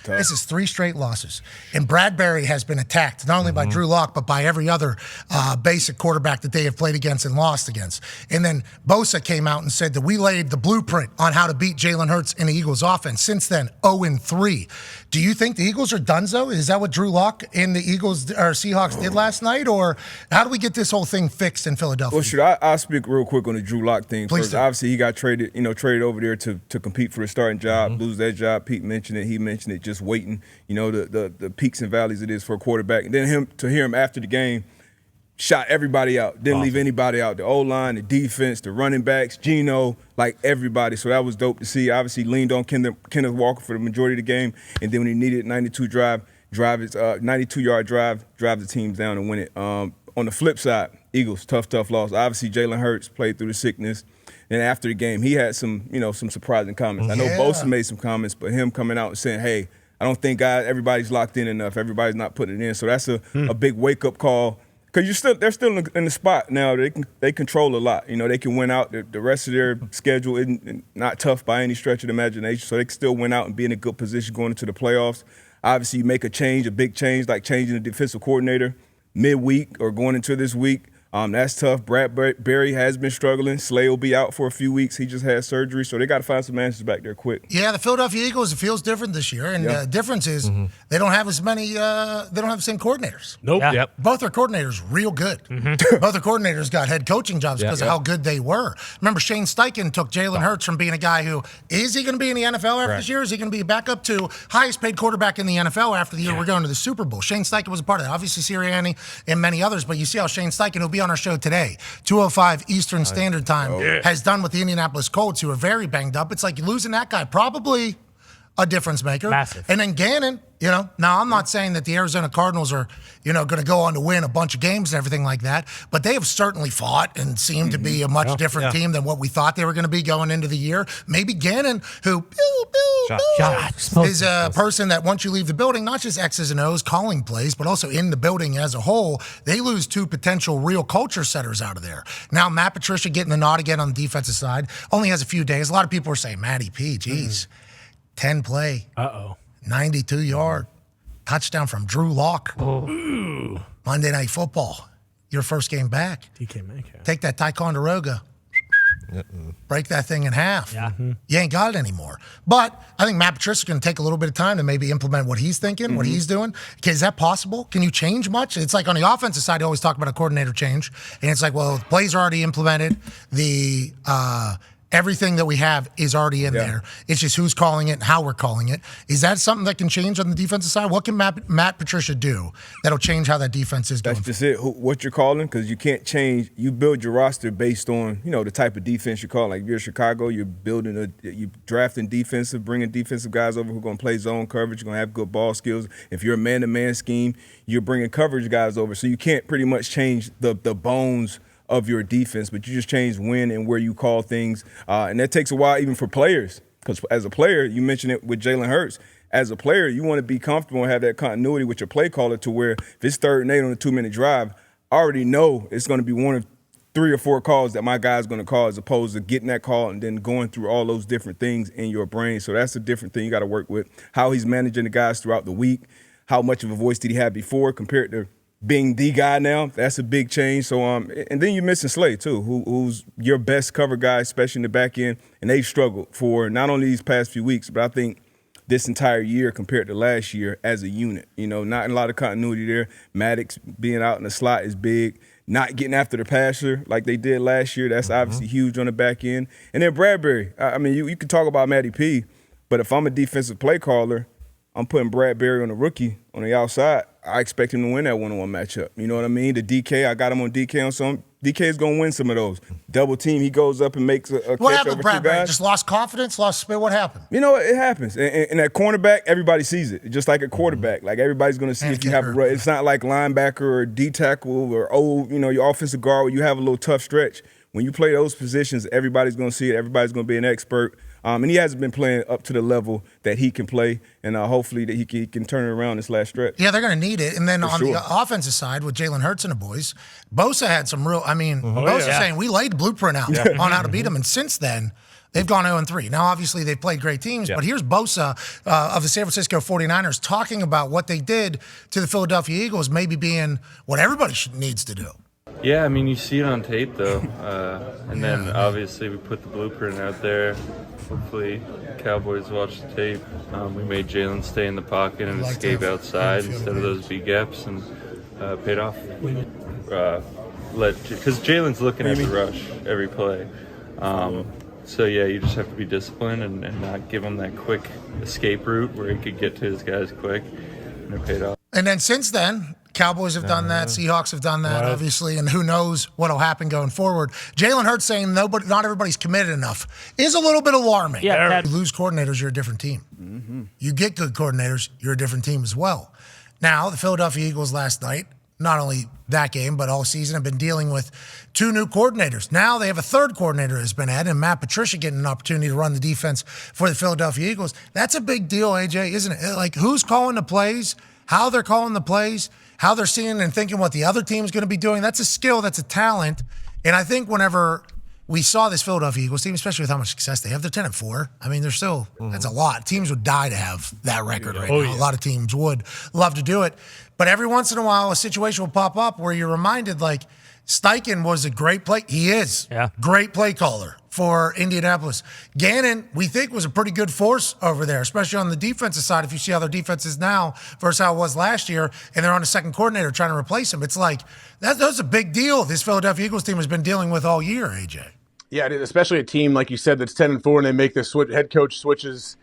This is 3 straight losses. And Bradbury has been attacked, not only by Drew Lock, but by every other basic quarterback that they have played against and lost against. And then Bosa came out and said that we laid the blueprint on how to beat Jalen Hurts in the Eagles offense. Since then, 0-3. Do you think the Eagles are donezo? Is that what Drew Lock and the Eagles or Seahawks did last night? Or how do we get this whole thing fixed in Philadelphia? Well, I'll speak real quick on the Drew Lock thing. Please first. do. Obviously, he got traded over there to compete for the starting job, lose that job. Pete mentioned it. He mentioned it, just waiting, the peaks and valleys it is for a quarterback. And then to hear him after the game, shot everybody out. Didn't leave anybody out. The O-line, the defense, the running backs, Geno, like everybody. So that was dope to see. Obviously, leaned on Kenneth Walker for the majority of the game. And then when he needed 92-yard drive the teams down and win it. On the flip side, Eagles, tough loss. Obviously, Jalen Hurts played through the sickness. And after the game, he had some surprising comments. I know Bosa made some comments, but him coming out and saying, hey, I don't think everybody's locked in enough. Everybody's not putting it in. So that's a big wake-up call. Because they're still in the spot now. They control a lot. They can win out. The rest of their schedule isn't not tough by any stretch of the imagination. So they can still win out and be in a good position going into the playoffs. Obviously, you make a big change, like changing the defensive coordinator midweek or going into this week. That's tough. Bradbury has been struggling. Slay will be out for a few weeks. He just had surgery, so they got to find some answers back there quick. Yeah, the Philadelphia Eagles, it feels different this year, and the difference is they don't have as many. They don't have the same coordinators. Nope. Yeah. Yep. Both their coordinators real good. Both their coordinators got head coaching jobs because of how good they were. Remember, Shane Steichen took Jalen Hurts from being a guy who is he going to be in the NFL after this year? Is he going to be back up to highest paid quarterback in the NFL after the year we're going to the Super Bowl? Shane Steichen was a part of that. Obviously, Sirianni and many others, but you see how Shane Steichen, who'll be on our show today, 2:05 Eastern Standard Time, has done with the Indianapolis Colts, who are very banged up. It's like losing that guy, probably a difference maker. Massive. And then Gannon, now I'm not saying that the Arizona Cardinals are, going to go on to win a bunch of games and everything like that, but they have certainly fought and seem to be a much different team than what we thought they were going to be going into the year. Maybe Gannon, who is a person that once you leave the building, not just X's and O's calling plays, but also in the building as a whole, they lose 2 potential real culture setters out of there. Now, Matt Patricia getting the nod again on the defensive side, only has a few days. A lot of people are saying, Matty P, geez, 10 play. 92-yard touchdown from Drew Lock. Monday Night Football. Your first game back. DK Metcalf. Take that Ticonderoga. Break that thing in half. Yeah. You ain't got it anymore. But I think Matt Patricia's going to take a little bit of time to maybe implement what he's thinking, what he's doing. Okay, is that possible? Can you change much? It's like on the offensive side, you always talk about a coordinator change. And it's like, well, the plays are already implemented. The everything that we have is already in there. It's just who's calling it and how we're calling it. Is that something that can change on the defensive side? What can Matt Patricia do that'll change how that defense is going? That's just it. What you're calling, because you can't change. You build your roster based on the type of defense you call. Like if you're Chicago, you're drafting defensive, bringing defensive guys over who are going to play zone coverage. You're going to have good ball skills. If you're a man-to-man scheme, you're bringing coverage guys over. So you can't pretty much change the bones of your defense, but you just change when and where you call things. And that takes a while even for players, because as a player, you mentioned it with Jalen Hurts. As a player, you want to be comfortable and have that continuity with your play caller to where if it's 3rd and 8 on a 2-minute drive, I already know it's going to be one of 3 or 4 calls that my guy's going to call, as opposed to getting that call and then going through all those different things in your brain. So that's a different thing you got to work with. How he's managing the guys throughout the week, how much of a voice did he have before compared to being the guy now. That's a big change. So, and then you're missing Slay too, who's your best cover guy, especially in the back end. And they've struggled for not only these past few weeks, but I think this entire year compared to last year as a unit. Not a lot of continuity there. Maddox being out in the slot is big. Not getting after the passer like they did last year, that's obviously huge on the back end. And then Bradbury. I mean, you can talk about Matty P, but if I'm a defensive play caller, I'm putting Bradbury on the rookie on the outside. I expect him to win that one-on-one matchup. You know what I mean? The DK, I got him on DK on some. DK is going to win some of those. Double team, he goes up and makes a catch over 2 guys. What happened, Bradbury? Just lost confidence, lost spit? What happened? It happens. And at cornerback, everybody sees it. Just like a quarterback. Like everybody's going to see if you have a run. It's not like linebacker or D-tackle or, your offensive guard where you have a little tough stretch. When you play those positions, everybody's going to see it. Everybody's going to be an expert. And he hasn't been playing up to the level that he can play, and hopefully that he can turn it around this last stretch. Yeah, they're going to need it. And then the offensive side with Jalen Hurts and the boys, Bosa had some real – Bosa's saying we laid the blueprint out on how to beat him. And since then, They've gone 0-3. Now, obviously, they've played great teams, but here's Bosa of the San Francisco 49ers talking about what they did to the Philadelphia Eagles maybe being what everybody needs to do. Yeah, I mean, you see it on tape, though. And then, obviously, we put the blueprint out there. Hopefully, Cowboys watch the tape. We made Jalen stay in the pocket and escape outside instead of those B gaps, and paid off. Because Jalen's looking at the rush every play. So, yeah, you just have to be disciplined and not give him that quick escape route where he could get to his guys quick, and it paid off. And then since then, Cowboys have done that, Seahawks have done that, obviously, and who knows what'll happen going forward. Jalen Hurts saying not everybody's committed enough is a little bit alarming. Yeah, you lose coordinators, you're a different team. Mm-hmm. You get good coordinators, you're a different team as well. Now, the Philadelphia Eagles last night, not only that game, but all season have been dealing with 2 new coordinators. Now they have a third coordinator that's been added, and Matt Patricia getting an opportunity to run the defense for the Philadelphia Eagles. That's a big deal, AJ, isn't it? Like, who's calling the plays, how they're calling the plays, how they're seeing and thinking what the other team's going to be doing. That's a skill, that's a talent. And I think whenever we saw this Philadelphia Eagles team, especially with how much success they have, they're 10-4. I mean, they're still, that's a lot. Teams would die to have that record right now. A lot of teams would love to do it. But every once in a while, a situation will pop up where you're reminded, like, Steichen was a great play. He is. Great play caller for Indianapolis. Gannon, we think, was a pretty good force over there, especially on the defensive side. If you see how their defense is now versus how it was last year, and they're on a second coordinator trying to replace him, it's like, that's a big deal this Philadelphia Eagles team has been dealing with all year, AJ. Yeah, especially a team, like you said, that's 10-4, and they make the head coach switches.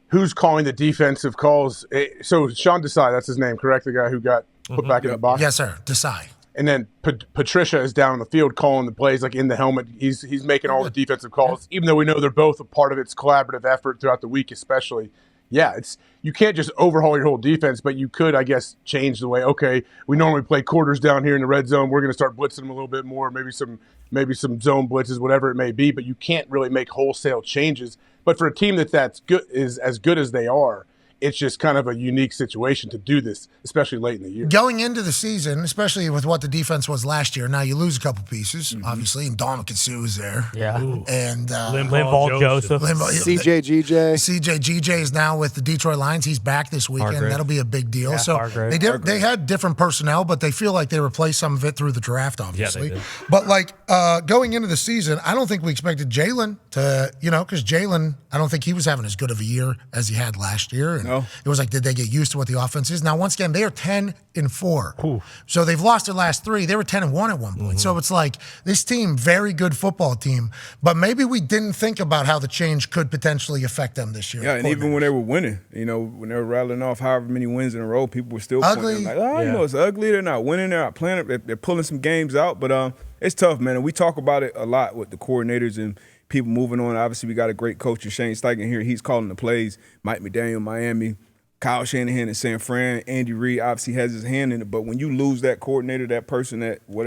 Who's calling the defensive calls? So Sean Desai, that's his name, correct? The guy who got put back in the box? Yes, sir, Desai. And then Patricia is down on the field calling the plays, like in the helmet. He's making all the defensive calls, even though we know they're both a part of its collaborative effort throughout the week, especially. Yeah, you can't just overhaul your whole defense, but you could, I guess, change the way. Okay, we normally play quarters down here in the red zone. We're going to start blitzing them a little bit more, maybe some zone blitzes, whatever it may be. But you can't really make wholesale changes. But for a team that's good, is as good as they are, it's just kind of a unique situation to do this, especially late in the year. Going into the season, especially with what the defense was last year, now you lose a couple pieces, obviously, and Dominican Sue is there. Yeah. And Linval Joseph. CJ is now with the Detroit Lions. He's back this weekend. Hargrave. That'll be a big deal. Yeah, so they had different personnel, but they feel like they replaced some of it through the draft, obviously. Yeah, they did. But like going into the season, I don't think we expected Jalen to, because Jalen, I don't think he was having as good of a year as he had last year. And it was like, did they get used to what the offense is? Now, once again, they are 10-4. Ooh. So they've lost their last 3. They were 10-1 at one point. So it's like this team, very good football team, but maybe we didn't think about how the change could potentially affect them this year. Yeah, and even when they were winning, when they were rattling off however many wins in a row, people were still pointing like, it's ugly. They're not winning. They're not playing. They're pulling some games out. But it's tough, man. And we talk about it a lot with the coordinators and people moving on. Obviously, we got a great coach in Shane Steichen here. He's calling the plays. Mike McDaniel in Miami. Kyle Shanahan in San Fran, Andy Reid obviously has his hand in it, but when you lose that coordinator, that person,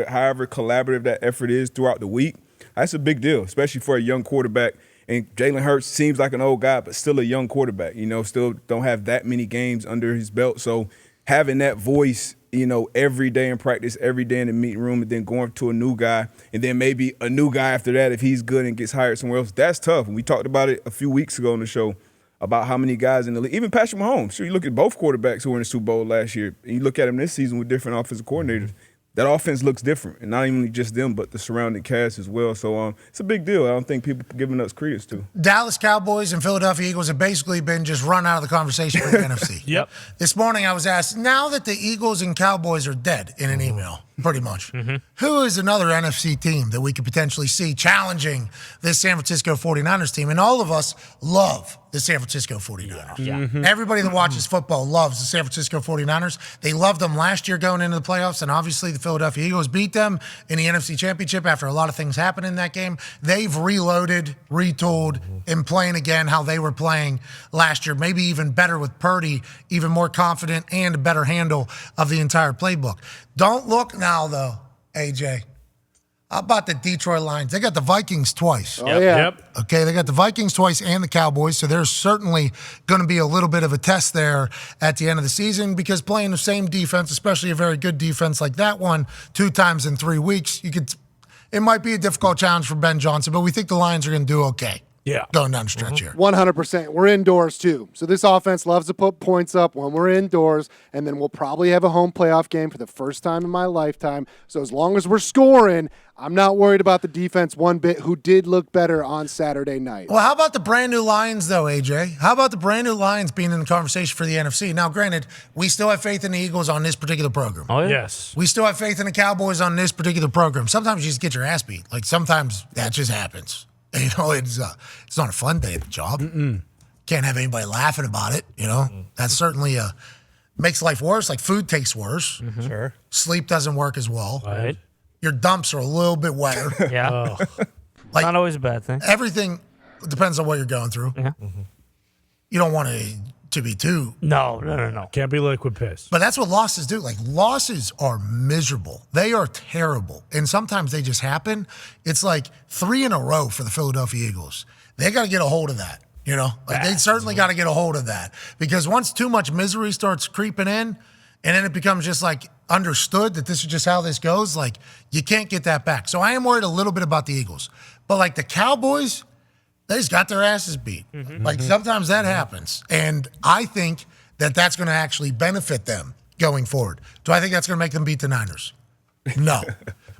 however collaborative that effort is throughout the week, that's a big deal, especially for a young quarterback. And Jalen Hurts seems like an old guy, but still a young quarterback, still don't have that many games under his belt. So having that voice, every day in practice, every day in the meeting room, and then going to a new guy, and then maybe a new guy after that if he's good and gets hired somewhere else, that's tough. And we talked about it a few weeks ago on the show, about how many guys in the league, even Patrick Mahomes. Sure, you look at both quarterbacks who were in the Super Bowl last year, and you look at them this season with different offensive coordinators. That offense looks different, and not even just them, but the surrounding cast as well. So it's a big deal. I don't think people are giving us credence to. Dallas Cowboys and Philadelphia Eagles have basically been just run out of the conversation for the NFC. Yep. This morning I was asked, now that the Eagles and Cowboys are dead in an email, pretty much, who is another NFC team that we could potentially see challenging this San Francisco 49ers team? And all of us love the San Francisco 49ers. Yeah. Everybody that watches football loves the San Francisco 49ers. They loved them last year going into the playoffs, and obviously the Philadelphia Eagles beat them in the NFC Championship after a lot of things happened in that game. They've reloaded, retooled, and playing again how they were playing last year, maybe even better with Purdy, even more confident and a better handle of the entire playbook. Don't look now, though, AJ. How about the Detroit Lions? They got the Vikings twice. Yep. Okay, they got the Vikings twice and the Cowboys, so there's certainly going to be a little bit of a test there at the end of the season, because playing the same defense, especially a very good defense like that one, 2 times in 3 weeks, it might be a difficult challenge for Ben Johnson, but we think the Lions are going to do okay going down the stretch here. 100%. We're indoors, too. So this offense loves to put points up when we're indoors, and then we'll probably have a home playoff game for the first time in my lifetime. So as long as we're scoring, I'm not worried about the defense one bit, who did look better on Saturday night. Well, how about the brand new Lions, though, AJ? How about the brand new Lions being in the conversation for the NFC? Now, granted, we still have faith in the Eagles on this particular program. Oh, yeah? Yes. We still have faith in the Cowboys on this particular program. Sometimes you just get your ass beat. Like, sometimes that just happens. You know, it's not a fun day at the job. Can't have anybody laughing about it, you know? That certainly makes life worse. Like, food tastes worse. Sure. Sleep doesn't work as well. Right. Your dumps are a little bit wetter. Yeah. Like, Not always a bad thing. everything depends on what you're going through. Yeah. You don't want it to be too. No. Can't be liquid piss. But that's what losses do. Like, losses are miserable. They are terrible. And sometimes they just happen. It's like 3 in a row for the Philadelphia Eagles. They got to get a hold of that, you know? Like, they certainly got to get a hold of that. Because once too much misery starts creeping in, and then it becomes just like understood that this is just how this goes, like, you can't get that back. So I am worried a little bit about the Eagles. But like the Cowboys, they just got their asses beat. Like, sometimes that happens. And I think that that's going to actually benefit them going forward. Do I think that's going to make them beat the Niners? No.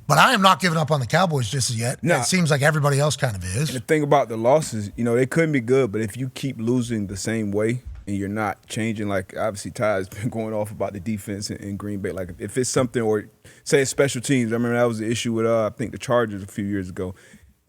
But I am not giving up on the Cowboys just as yet. No. It seems like everybody else kind of is. The thing about the losses, you know, they couldn't be good, but if you keep losing the same way and you're not changing, like obviously Ty's been going off about the defense in Green Bay. Like, if it's something, or say it's special teams. I remember that was the issue with I think the Chargers a few years ago.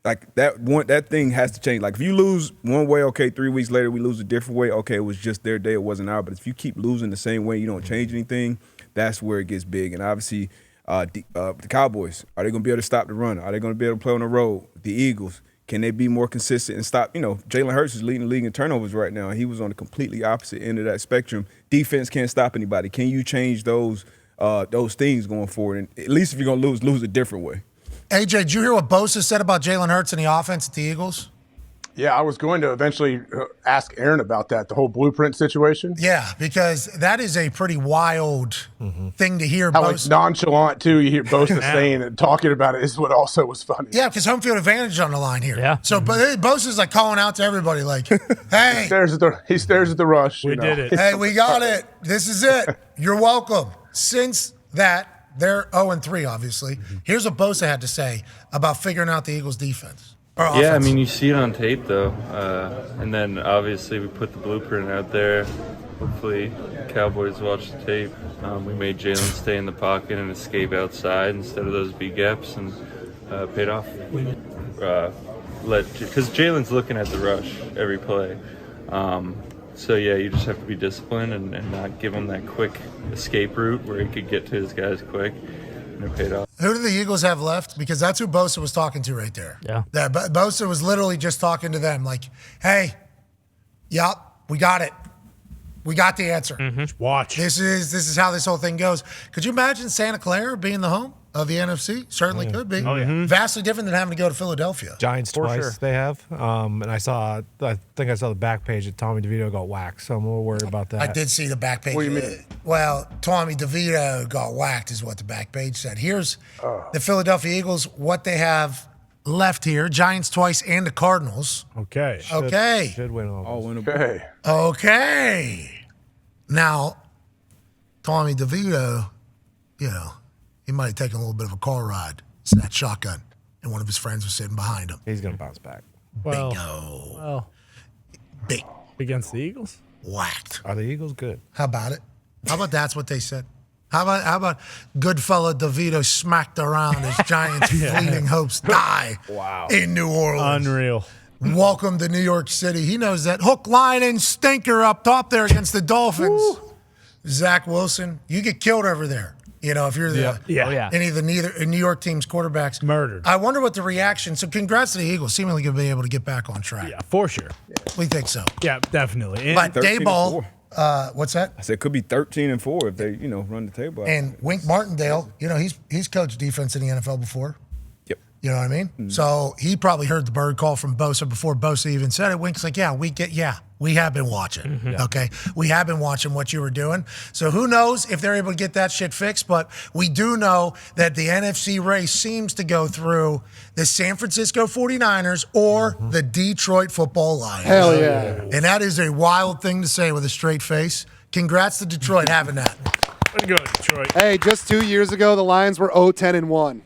Like, that thing has to change. Like, if you lose one way, okay, 3 weeks later we lose a different way, okay, it was just their day, it wasn't ours. But if you keep losing the same way, you don't change anything, that's where it gets big. And obviously the Cowboys, are they going to be able to stop the run? Are they going to be able to play on the road? The Eagles, can they be more consistent and stop? You know, Jalen Hurts is leading the league in turnovers right now. He was on the completely opposite end of that spectrum. Defense can't stop anybody. Can you change those things going forward? And at least if you're going to lose a different way. AJ, did you hear what Bosa said about Jalen Hurts and the offense at the Eagles? Yeah, I was going to eventually ask Aaron about that, the whole blueprint situation. Yeah, because that is a pretty wild thing to hear. How Bosa. like nonchalant too. You hear Bosa saying and talking about it is what also was funny. Yeah, because home field advantage on the line here. Yeah. So Bosa's like calling out to everybody, like, "Hey, He stares at the rush. We did it. hey, we got it. This is it. You're welcome." Since that, they're 0-3, obviously. Here's what Bosa had to say about figuring out the Eagles' defense. Or Yeah, I offense. mean, you see it on tape, though. And then, obviously, we put the blueprint out there. Hopefully, Cowboys watch the tape. We made Jalen stay in the pocket and escape outside instead of those B gaps, and paid off. Because Jalen's looking at the rush every play. So, yeah, you just have to be disciplined and not give him that quick escape route where he could get to his guys quick, and it paid off. Who do the Eagles have left? Because that's who Bosa was talking to right there. Yeah. Bosa was literally just talking to them like, hey, yup, we got it. We got the answer. Watch. This is how this whole thing goes. Could you imagine Santa Clara being the home of the NFC? Certainly could be. Oh, yeah. Vastly different than having to go to Philadelphia. Giants twice sure. they have. And I think I saw the back page that Tommy DeVito got whacked, so I'm a little worried about that. I did see the back page. What do you mean? Well, Tommy DeVito got whacked is what the back page said. Here's the Philadelphia Eagles, what they have left here. Giants twice and the Cardinals. Okay. Okay. Should win all those. Okay. Okay. Now, Tommy DeVito, you know, he might have taken a little bit of a car ride. It's that shotgun, and one of his friends was sitting behind him. He's going to bounce back. Well, Bingo. well, Big against the Eagles? whacked. Are the Eagles good? How about it? How about that's what they said? How about good fella DeVito smacked around as Giants' fleeting hopes die in New Orleans? Unreal. Welcome to New York City. He knows that hook, line, and stinker up top there against the Dolphins. Zach Wilson, you get killed over there. You know, if you're the Yeah. Oh, yeah. any of the New York team's quarterbacks. Murdered. I wonder what the reaction. So congrats to the Eagles. Seemingly going to be able to get back on track. Yeah, for sure. We think so. Yeah, definitely. And But 13 and Dayball, 4. what's that? I said it could be 13-4 if they, run the table out. And Wink Martindale, he's coached defense in the NFL before. Yep. You know what I mean? So he probably heard the bird call from Bosa before Bosa even said it. Wink's like, we have been watching. Okay. We have been watching what you were doing. So who knows if they're able to get that shit fixed, but we do know that the NFC race seems to go through the San Francisco 49ers or the Detroit Football Lions. Hell yeah. And that is a wild thing to say with a straight face. Congrats to Detroit having that. Way to go, Detroit. Hey, just 2 years ago, the Lions were 0-10-1.